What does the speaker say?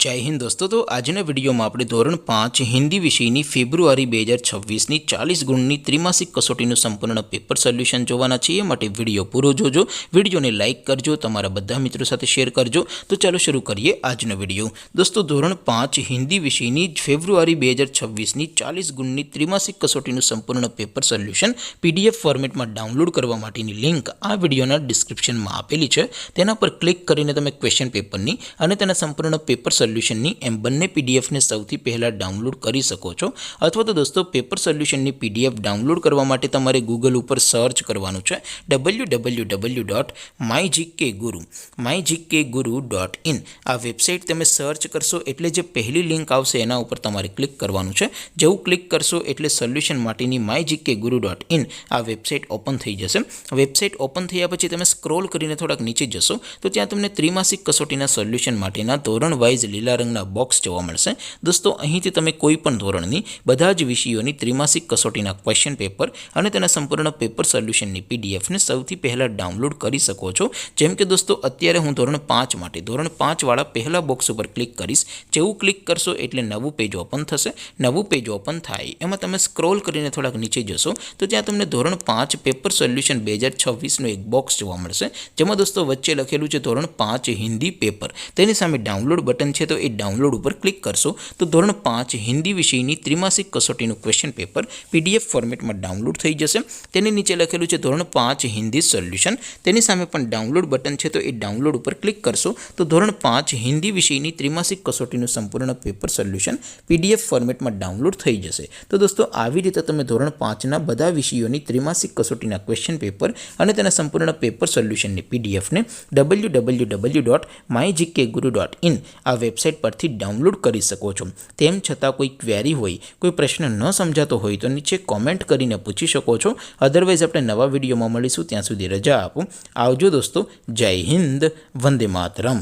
जय हिंद दोस्तों। तो આજના વિડીયોમાં આપણે ધોરણ 5 હિન્દી વિષયની ફેબ્રુઆરી 2026ની 40 ગુણની ત્રિમાસિક કસોટીનું સંપૂર્ણ પેપર સોલ્યુશન જોવાના છીએ। માટે વિડીયો પૂરો જોજો, વિડીયોને લાઇક કરજો, તમારા બધા મિત્રો સાથે શેર કરજો। તો ચાલો શરૂ કરીએ આજનો વિડીયો। દોસ્તો ધોરણ 5 હિન્દી વિષયની ફેબ્રુઆરી 2026ની 40 ગુણની ત્રિમાસિક કસોટીનું સંપૂર્ણ પેપર સોલ્યુશન પીડીએફ ફોર્મેટમાં ડાઉનલોડ કરવા માટેની લિંક આ વિડીયોના ડિસ્ક્રિપ્શનમાં આપેલી છે। તેના પર ક્લિક કરીને તમે ક્વેશ્ચન પેપરની અને તેના સંપૂર્ણ પેપર સોલ્યુશનની એમ બંને પીડીએફને સૌથી પહેલાં ડાઉનલોડ કરી શકો છો। અથવા તો દોસ્તો પેપર સોલ્યુશનની પીડીએફ ડાઉનલોડ કરવા માટે તમારે ગૂગલ ઉપર સર્ચ કરવાનું છે www.mygkguru.in। આ વેબસાઇટ તમે સર્ચ કરશો એટલે જે પહેલી લિંક આવશે એના ઉપર તમારે ક્લિક કરવાનું છે। જેવું ક્લિક કરશો એટલે સોલ્યુશન માટેની mygkguru.in આ વેબસાઇટ ઓપન થઈ જશે। વેબસાઇટ ઓપન થયા પછી તમે સ્ક્રોલ કરીને થોડાક નીચે જશો તો ત્યાં તમને ત્રિમાસિક કસોટીના સોલ્યુશન માટેના ધોરણ વાઇઝ લીલા રંગના બોક્સ જોવા મળશે। દોસ્તો અહીંથી તમે કોઈ પણ ધોરણની બધા જ વિષયોની ત્રિમાસિક કસોટીના ક્વેશ્ચન પેપર અને તેના સંપૂર્ણ પેપર સોલ્યુશનની પીડીએફને સૌથી પહેલાં ડાઉનલોડ કરી શકો છો। જેમ કે દોસ્તો અત્યારે હું ધોરણ 5 માટે ધોરણ 5 વાળા પહેલા બોક્સ ઉપર ક્લિક કરીશ। જેવું ક્લિક કરશો એટલે નવું પેજ ઓપન થશે। નવું પેજ ઓપન થાય એમાં તમે સ્ક્રોલ કરીને થોડાક નીચે જશો તો ત્યાં તમને ધોરણ 5 પેપર સોલ્યુશન 2026નું એક બોક્સ જોવા મળશે। જેમાં દોસ્તો વચ્ચે લખેલું છે ધોરણ 5 હિન્દી પેપર, તેની સામે ડાઉનલોડ બટન છે તો એ ડાઉનલોડ ઉપર ક્લિક કરશો તો ધોરણ 5 હિન્દી વિષયની ત્રિમાસિક કસોટીનું ક્વેશ્ચન પેપર પીડીએફ ફોર્મેટમાં ડાઉનલોડ થઈ જશે। તેની નીચે લખેલું છે ધોરણ 5 હિન્દી સોલ્યુશન, તેની સામે પણ ડાઉનલોડ બટન છે તો એ ડાઉનલોડ ઉપર ક્લિક કરશો તો ધોરણ 5 હિન્દી વિષયની ત્રિમાસિક કસોટીનું સંપૂર્ણ પેપર સોલ્યુશન પીડીએફ ફોર્મેટમાં ડાઉનલોડ થઈ જશે। તો દોસ્તો આવી રીતે તમે ધોરણ 5ના બધા વિષયોની ત્રિમાસિક કસોટીના ક્વેશ્ચન પેપર અને તેના સંપૂર્ણ પેપર સોલ્યુશનની પીડીએફને www.mygkguru.in આ વેબસાઇટ પરથી ડાઉનલોડ કરી શકો છો। તેમ છતાં કોઈ ક્વેરી હોય, કોઈ પ્રશ્ન ન સમજાતો હોય તો નીચે કોમેન્ટ કરીને પૂછી શકો છો। અધરવાઇઝ આપણે નવા વિડીયોમાં મળીશું, ત્યાં સુધી રજા આપો। આવજો દોસ્તો, જય હિન્દ, વંદે માતરમ।